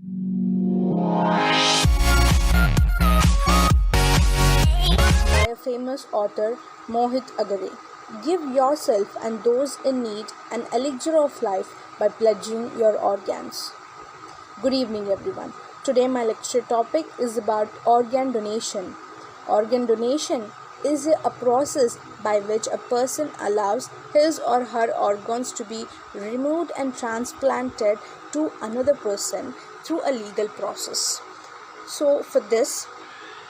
By a famous author, Mohit Agade. Give yourself and those in need an elixir of life by pledging your organs. Good evening, everyone. Today, my lecture topic is about organ donation. Organ donation is a process by which a person allows his or her organs to be removed and transplanted to another person through a legal process. So, for this,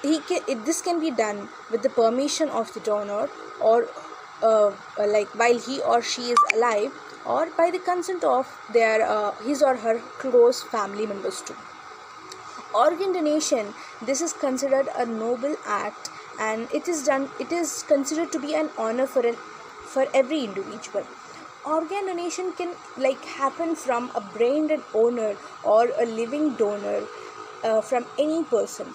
this can be done with the permission of the donor, or like while he or she is alive, or by the consent of their his or her close family members too. Organ donation, this is considered a noble act, and it is considered to be an honor for every individual. Organ donation can happen from a brain dead owner or a living donor, from any person.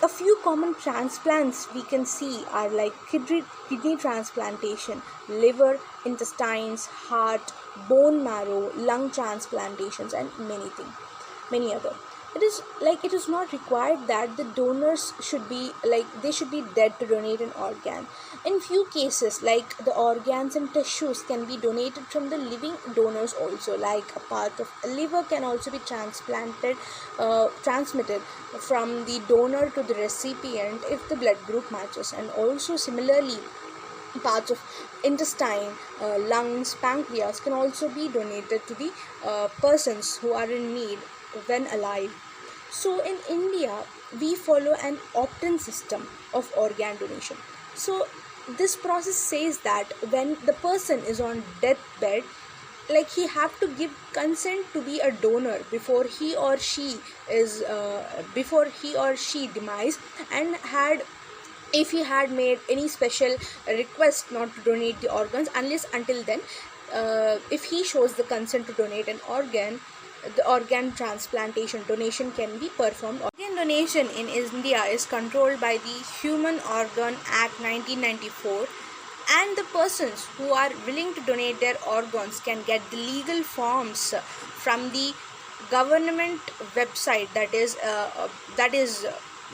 A few common transplants we can see are like kidney transplantation, liver, intestines, heart, bone marrow, lung transplantations, and many other. It is not required that the donors should be dead to donate an organ. In few cases, the organs and tissues can be donated from the living donors also. Like a part of a liver can also be transmitted from the donor to the recipient if the blood group matches. And also similarly, parts of intestine, lungs, pancreas can also be donated to the persons who are in need when alive. So in India, we follow an opt-in system of organ donation. So this process says that when the person is on deathbed, he have to give consent to be a donor before he or she demise, and if he had made any special request not to donate the organs, unless until then, if he shows the consent to donate an organ, the organ transplantation donation can be performed. Organ donation in India is controlled by the Human Organ Act 1994, and the persons who are willing to donate their organs can get the legal forms from the government website that is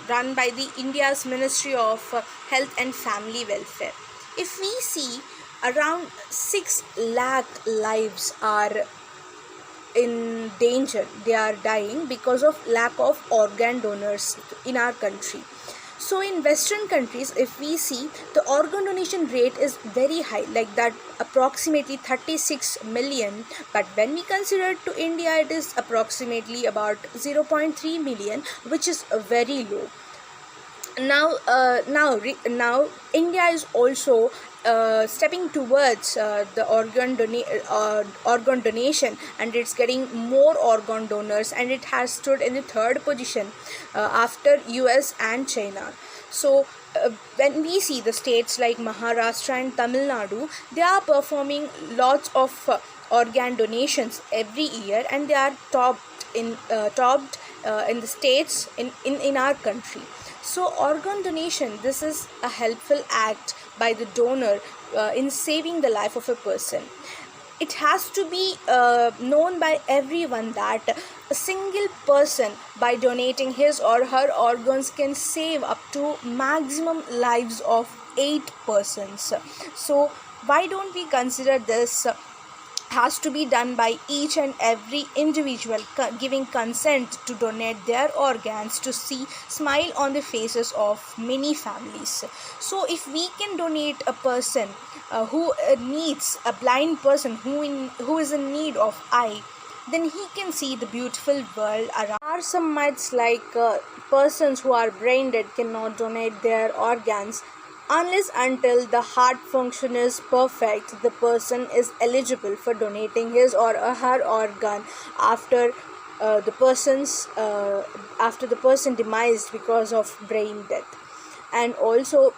run by the India's Ministry of Health and Family Welfare. If we see, around 6 lakh lives are in danger, they are dying because of lack of organ donors in our country. So in Western countries, if we see, the organ donation rate is very high, like that approximately 36 million, but when we consider it to India, it is approximately about 0.3 million, which is very low. Now India is also stepping towards the organ donation, and it's getting more organ donors, and it has stood in the third position after US and China. So when we see the states like Maharashtra and Tamil Nadu, they are performing lots of organ donations every year, and they are topped in the states in our country. So organ donation, this is a helpful act by the donor in saving the life of a person. It has to be known by everyone that a single person, by donating his or her organs, can save up to maximum lives of 8 persons. So why don't we consider this has to be done by each and every individual giving consent to donate their organs to see smile on the faces of many families. So if we can donate a person who needs, a blind person who is in need of eye, then he can see the beautiful world around. There are some myths like persons who are brain dead cannot donate their organs. Unless until the heart function is perfect, the person is eligible for donating his or her organ after the person demised because of brain death. And also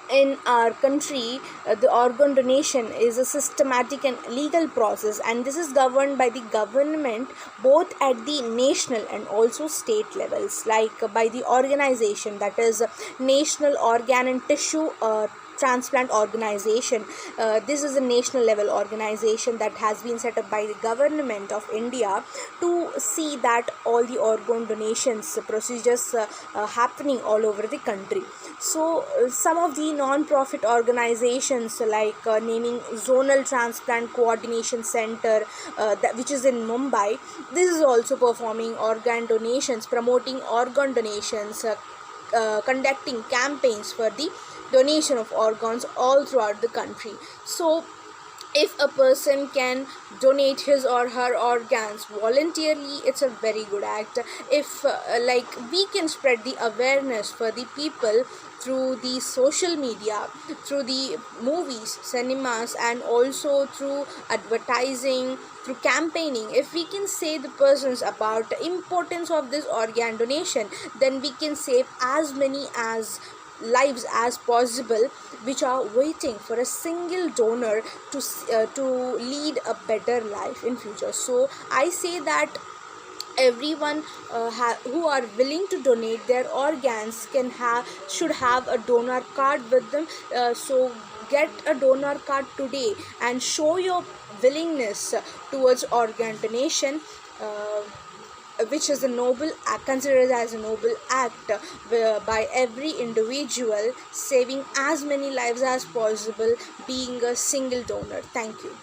in our country, the organ donation is a systematic and legal process, and this is governed by the government both at the national and also state levels, like by the organization that is National Organ and Tissue transplant organization. This is a national level organization that has been set up by the government of India to see that all the organ donations procedures happening all over the country. So some of the non-profit organizations like naming Zonal Transplant Coordination Center, which is in Mumbai, this is also performing organ donations, promoting organ donations, conducting campaigns for the donation of organs all throughout the country. So if a person can donate his or her organs voluntarily, it's a very good act. If like we can spread the awareness for the people through the social media, through the movies, cinemas, and also through advertising, through campaigning. If we can say the persons about the importance of this organ donation, then we can save as many as lives as possible which are waiting for a single donor to lead a better life in future. So I say that everyone who are willing to donate their organs should have a donor card with them. So get a donor card today and show your willingness towards organ donation, which is a noble act, considered as a noble act by every individual, saving as many lives as possible, being a single donor. Thank you.